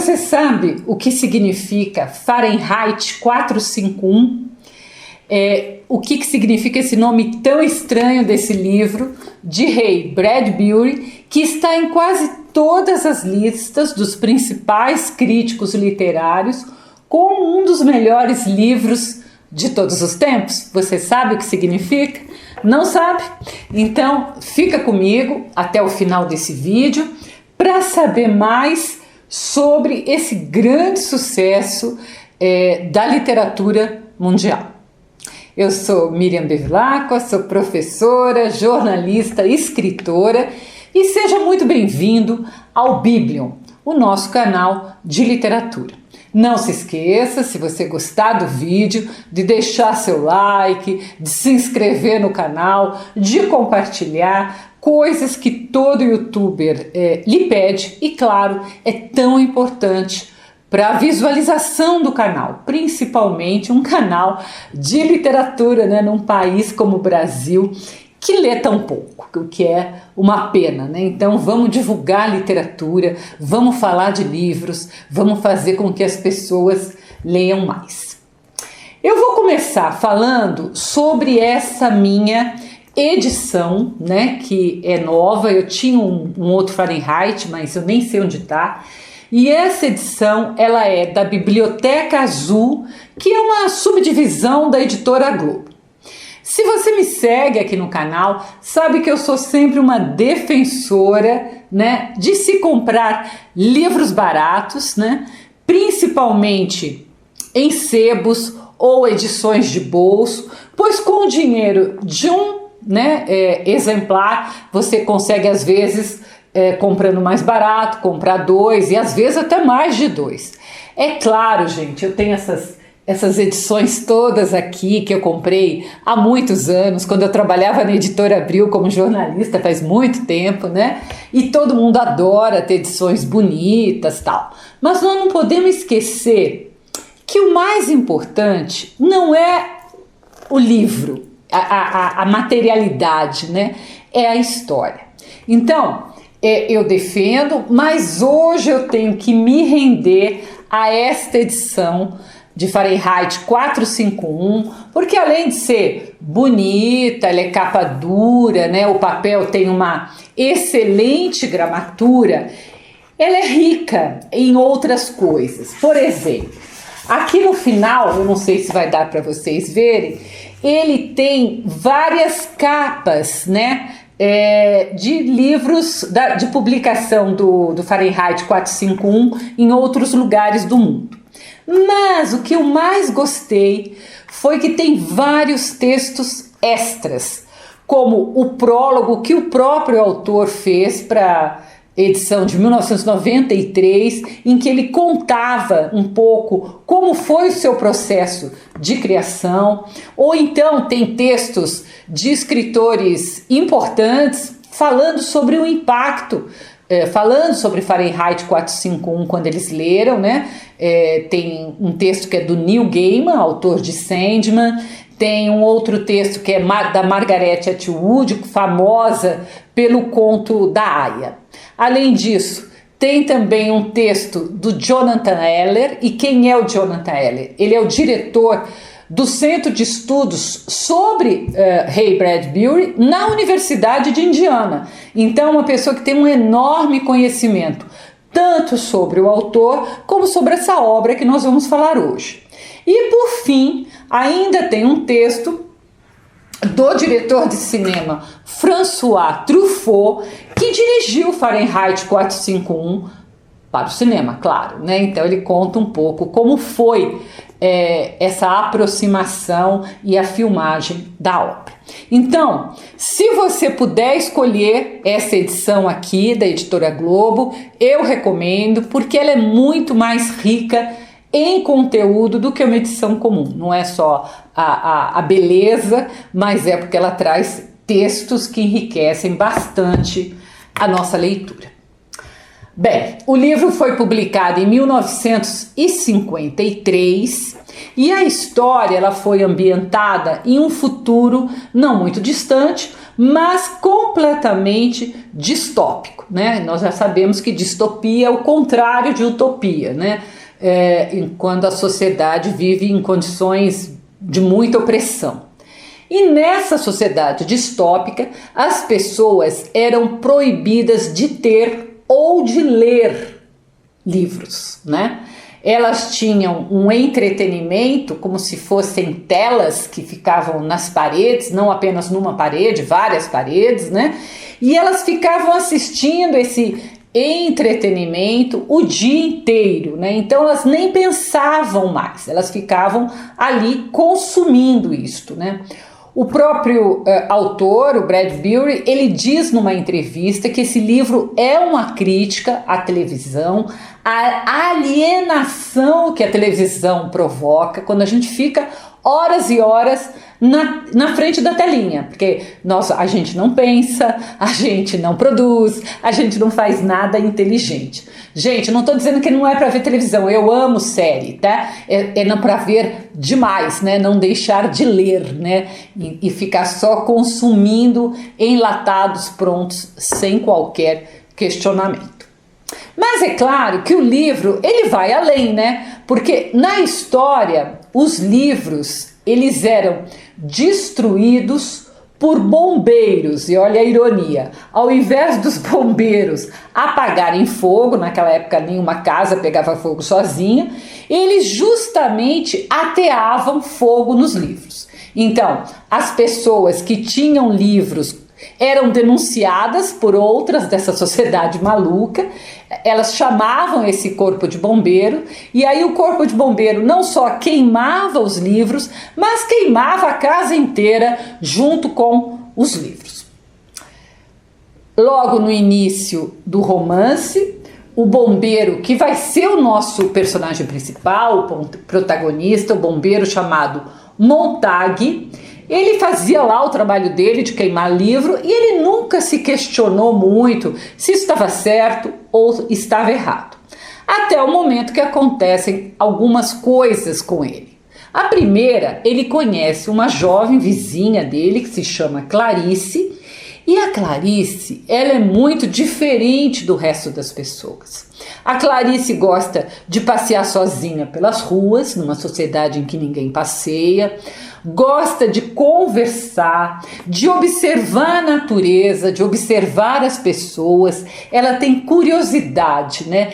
Você sabe o que significa Fahrenheit 451? O que significa esse nome tão estranho desse livro de Ray Bradbury, que está em quase todas as listas dos principais críticos literários como um dos melhores livros de todos os tempos? Você sabe o que significa? Não sabe? Então fica comigo até o final desse vídeo para saber mais sobre esse grande sucesso da literatura mundial. Eu sou Miriam Bevilacqua, sou professora, jornalista, escritora e seja muito bem-vindo ao Biblion, o nosso canal de literatura. Não se esqueça, se você gostar do vídeo, de deixar seu like, de se inscrever no canal, de compartilhar coisas que todo youtuber lhe pede e, claro, é tão importante para a visualização do canal, principalmente um canal de literatura, né, num país como o Brasil, que lê tão pouco, o que é uma pena, né? Então vamos divulgar literatura, vamos falar de livros, vamos fazer com que as pessoas leiam mais. Eu vou começar falando sobre essa minha edição, né, que é nova. Eu tinha um outro Fahrenheit, mas eu nem sei onde está. E essa edição, ela é da Biblioteca Azul, que é uma subdivisão da Editora Globo. Se você me segue aqui no canal, sabe que eu sou sempre uma defensora, né, de se comprar livros baratos, né, principalmente em sebos ou edições de bolso, pois com o dinheiro de um exemplar você consegue às vezes comprando mais barato, comprar dois e às vezes até mais de dois. É claro, gente, eu tenho essas edições todas aqui que eu comprei há muitos anos, quando eu trabalhava na Editora Abril como jornalista, faz muito tempo, né? E todo mundo adora ter edições bonitas e tal. Mas nós não podemos esquecer que o mais importante não é o livro, a materialidade, né? É a história. Então, eu defendo, mas hoje eu tenho que me render a esta edição de Fahrenheit 451, porque além de ser bonita, ela é capa dura, né? O papel tem uma excelente gramatura, ela é rica em outras coisas. Por exemplo, aqui no final, eu não sei se vai dar para vocês verem, ele tem várias capas, né? De livros de publicação do Fahrenheit 451 em outros lugares do mundo. Mas o que eu mais gostei foi que tem vários textos extras, como o prólogo que o próprio autor fez para edição de 1993, em que ele contava um pouco como foi o seu processo de criação, ou então tem textos de escritores importantes falando sobre o impacto, falando sobre Fahrenheit 451 quando eles leram, né? Tem um texto que é do Neil Gaiman, autor de Sandman. Tem um outro texto que é da Margaret Atwood, famosa pelo conto da Aya. Além disso, tem também um texto do Jonathan Eller. E quem é o Jonathan Eller? Ele é o diretor do Centro de Estudos sobre Ray Bradbury na Universidade de Indiana. Então, uma pessoa que tem um enorme conhecimento, tanto sobre o autor, como sobre essa obra que nós vamos falar hoje. E, por fim, ainda tem um texto do diretor de cinema François Truffaut, que dirigiu Fahrenheit 451 para o cinema, claro, né? Então ele conta um pouco como foi essa aproximação e a filmagem da obra. Então, se você puder escolher essa edição aqui da Editora Globo, eu recomendo, porque ela é muito mais rica em conteúdo do que uma edição comum. Não é só a beleza, mas é porque ela traz textos que enriquecem bastante a nossa leitura. Bem, o livro foi publicado em 1953 e a história ela foi ambientada em um futuro não muito distante, mas completamente distópico, né? Nós já sabemos que distopia é o contrário de utopia, né? Quando a sociedade vive em condições de muita opressão. E nessa sociedade distópica, as pessoas eram proibidas de ter ou de ler livros, né? Elas tinham um entretenimento como se fossem telas que ficavam nas paredes, não apenas numa parede, várias paredes, né? E elas ficavam assistindo esse entretenimento o dia inteiro, né? Então elas nem pensavam mais, elas ficavam ali consumindo isto, né? O próprio autor, o Bradbury, ele diz numa entrevista que esse livro é uma crítica à televisão, à alienação que a televisão provoca quando a gente fica horas e horas na frente da telinha, porque a gente não pensa, a gente não produz, a gente não faz nada inteligente. Gente, não estou dizendo que não é para ver televisão, eu amo série, tá? Não para ver demais, né? Não deixar de ler, né? E ficar só consumindo enlatados prontos sem qualquer questionamento. Mas é claro que o livro, ele vai além, né? Porque na história, os livros, eles eram destruídos por bombeiros, e olha a ironia, ao invés dos bombeiros apagarem fogo, naquela época nenhuma casa pegava fogo sozinha, eles justamente ateavam fogo nos livros. Então, as pessoas que tinham livros eram denunciadas por outras dessa sociedade maluca, elas chamavam esse corpo de bombeiro, e aí o corpo de bombeiro não só queimava os livros, mas queimava a casa inteira junto com os livros. Logo no início do romance, o bombeiro, que vai ser o nosso personagem principal, o protagonista, o bombeiro chamado Montague, ele fazia lá o trabalho dele de queimar livro e ele nunca se questionou muito se estava certo ou estava errado. Até o momento que acontecem algumas coisas com ele. A primeira, ele conhece uma jovem vizinha dele que se chama Clarice, e a Clarice, ela é muito diferente do resto das pessoas. A Clarice gosta de passear sozinha pelas ruas, numa sociedade em que ninguém passeia, gosta de conversar, de observar a natureza, de observar as pessoas, ela tem curiosidade, né?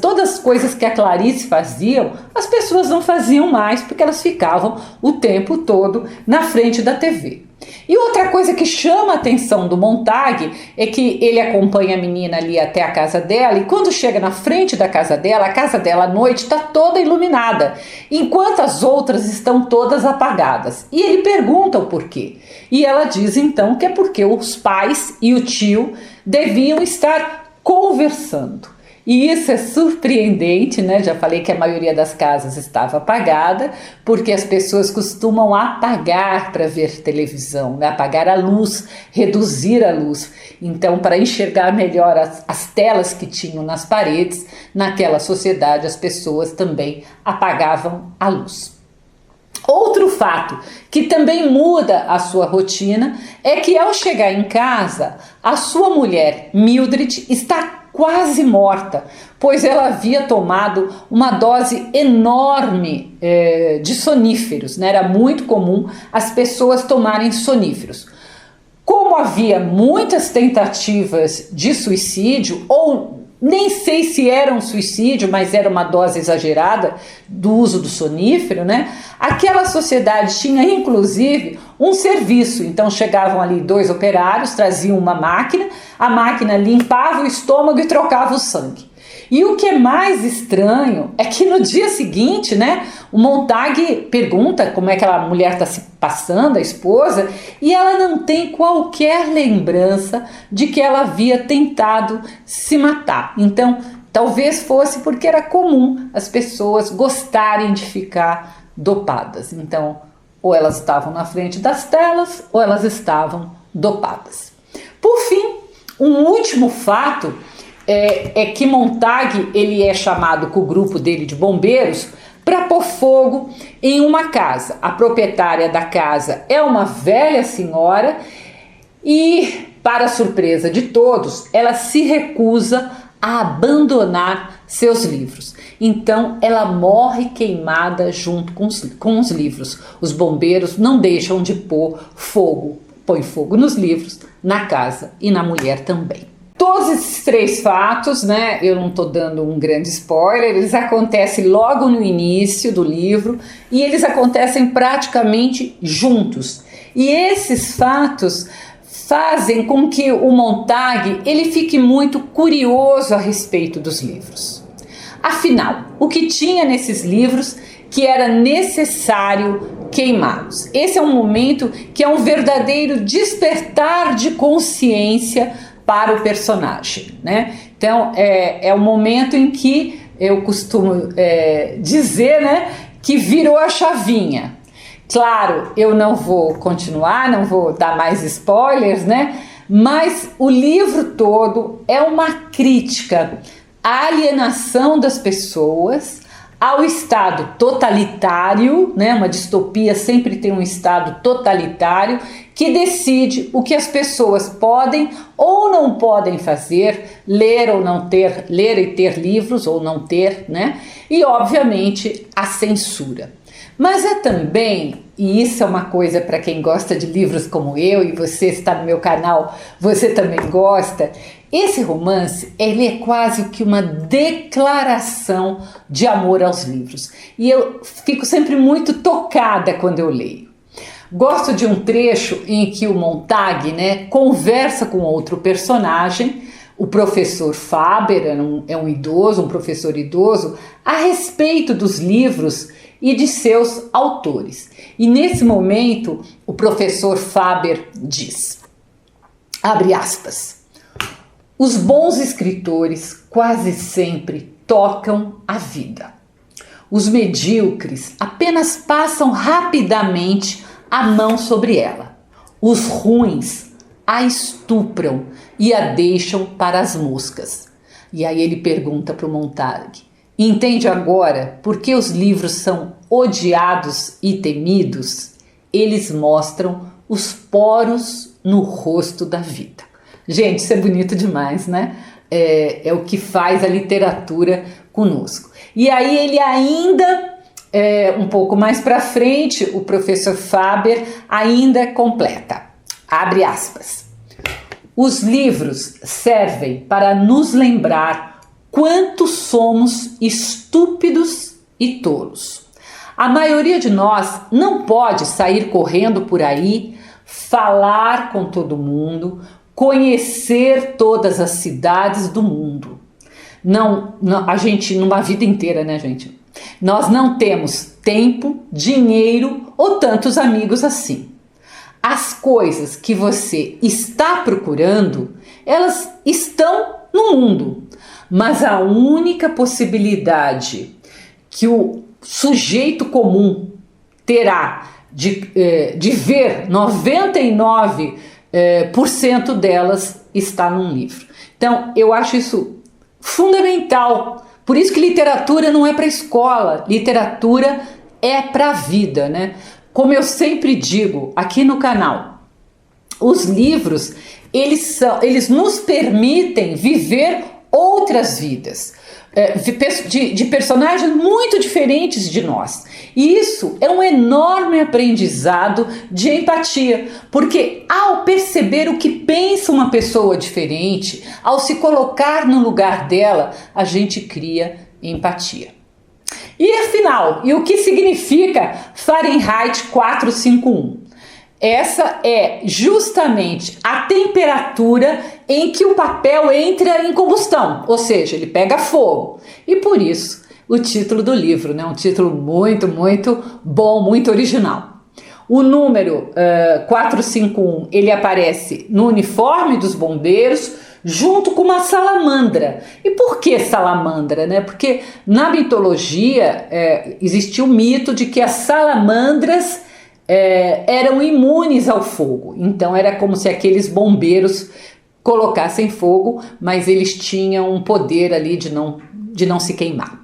Todas as coisas que a Clarice fazia, as pessoas não faziam mais porque elas ficavam o tempo todo na frente da TV. E outra coisa que chama a atenção do Montague é que ele acompanha a menina ali até a casa dela e quando chega na frente da casa dela, a casa dela à noite está toda iluminada, enquanto as outras estão todas apagadas. E ele pergunta o porquê. E ela diz então que é porque os pais e o tio deviam estar conversando. E isso é surpreendente, né? Já falei que a maioria das casas estava apagada, porque as pessoas costumam apagar para ver televisão, né? Apagar a luz, reduzir a luz. Então, para enxergar melhor as telas que tinham nas paredes, naquela sociedade as pessoas também apagavam a luz. Outro fato que também muda a sua rotina é que ao chegar em casa, a sua mulher Mildred está quase morta, pois ela havia tomado uma dose enorme de soníferos, né? Era muito comum as pessoas tomarem soníferos. Como havia muitas tentativas de suicídio, ou nem sei se era um suicídio, mas era uma dose exagerada do uso do sonífero, né? Aquela sociedade tinha inclusive um serviço, então chegavam ali 2 operários, traziam uma máquina, a máquina limpava o estômago e trocava o sangue. E o que é mais estranho é que no dia seguinte, né, o Montague pergunta como é que aquela mulher está se passando, a esposa, e ela não tem qualquer lembrança de que ela havia tentado se matar. Então, talvez fosse porque era comum as pessoas gostarem de ficar dopadas. Então, ou elas estavam na frente das telas, ou elas estavam dopadas. Por fim, um último fato é que Montague ele é chamado com o grupo dele de bombeiros para pôr fogo em uma casa. A proprietária da casa é uma velha senhora E, para surpresa de todos, ela se recusa a abandonar seus livros. Então ela morre queimada junto com os livros. Os bombeiros não deixam de põe fogo nos livros, na casa e na mulher também. Todos esses 3 fatos, né, eu não estou dando um grande spoiler, eles acontecem logo no início do livro e eles acontecem praticamente juntos. E esses fatos fazem com que o Montag ele fique muito curioso a respeito dos livros. Afinal, o que tinha nesses livros que era necessário queimá-los? Esse é um momento que é um verdadeiro despertar de consciência para o personagem, né? Então é o momento em que eu costumo dizer, né, que virou a chavinha. Claro, eu não vou continuar, não vou dar mais spoilers, né? Mas o livro todo é uma crítica à alienação das pessoas, ao Estado totalitário, né? Uma distopia sempre tem um Estado totalitário que decide o que as pessoas podem ou não podem fazer, ler e ter livros ou não ter, né? E obviamente a censura. Mas é também, e isso é uma coisa para quem gosta de livros como eu, e você está no meu canal, você também gosta, esse romance, ele é quase que uma declaração de amor aos livros. E eu fico sempre muito tocada quando eu leio. Gosto de um trecho em que o Montag, né, conversa com outro personagem, o professor Faber, é um professor idoso, a respeito dos livros e de seus autores. E nesse momento, o professor Faber diz, abre aspas, os bons escritores quase sempre tocam a vida. Os medíocres apenas passam rapidamente a mão sobre ela. Os ruins a estupram e a deixam para as moscas. E aí ele pergunta para o Montag, entende agora por que os livros são odiados e temidos? Eles mostram os poros no rosto da vida. Gente, isso é bonito demais, né? É o que faz a literatura conosco. E aí ele ainda, um pouco mais para frente, o professor Faber ainda completa. Abre aspas. Os livros servem para nos lembrar quanto somos estúpidos e tolos. A maioria de nós não pode sair correndo por aí, falar com todo mundo, conhecer todas as cidades do mundo. Não, a gente, numa vida inteira, né, gente? Nós não temos tempo, dinheiro ou tantos amigos assim. As coisas que você está procurando, elas estão no mundo. Mas a única possibilidade que o sujeito comum terá de ver 99% delas está num livro. Então, eu acho isso fundamental. Por isso que literatura não é para escola, literatura é para a vida, né? Como eu sempre digo aqui no canal, os livros, eles nos permitem viver outras vidas, de personagens muito diferentes de nós. E isso é um enorme aprendizado de empatia, porque ao perceber o que pensa uma pessoa diferente, ao se colocar no lugar dela, a gente cria empatia. E afinal, e o que significa Fahrenheit 451? Essa é justamente a temperatura em que o papel entra em combustão, ou seja, ele pega fogo. E por isso o título do livro, né? Um título muito, muito bom, muito original. O número 451, ele aparece no uniforme dos bombeiros, junto com uma salamandra. E por que salamandra, né? Porque na mitologia existia o mito de que as salamandras eram imunes ao fogo. Então era como se aqueles bombeiros colocassem fogo, mas eles tinham um poder ali de não se queimar.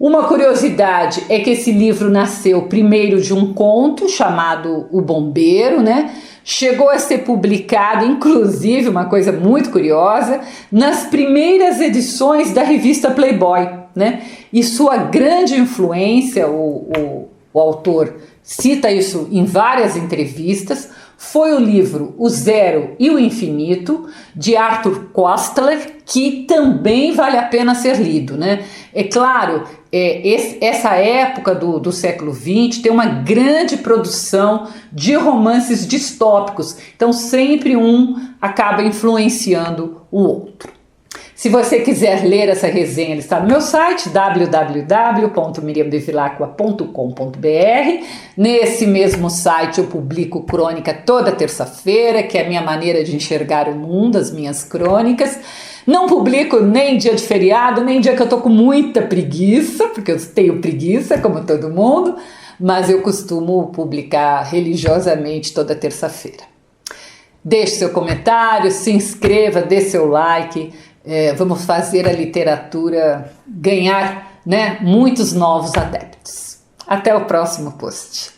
Uma curiosidade é que esse livro nasceu primeiro de um conto chamado O Bombeiro, né? chegou a ser publicado, inclusive, uma coisa muito curiosa, nas primeiras edições da revista Playboy, né? E sua grande influência, o autor cita isso em várias entrevistas, foi o livro O Zero e o Infinito, de Arthur Koestler, que também vale a pena ser lido, né? É claro, essa época do século XX tem uma grande produção de romances distópicos, então sempre um acaba influenciando o outro. Se você quiser ler essa resenha, ela está no meu site www.miriamdevilacqua.com.br. Nesse mesmo site eu publico crônica toda terça-feira, que é a minha maneira de enxergar o mundo, as minhas crônicas. Não publico nem dia de feriado, nem dia que eu tô com muita preguiça, porque eu tenho preguiça, como todo mundo, mas eu costumo publicar religiosamente toda terça-feira. Deixe seu comentário, se inscreva, dê seu like. Vamos fazer a literatura ganhar, né, muitos novos adeptos. Até o próximo post.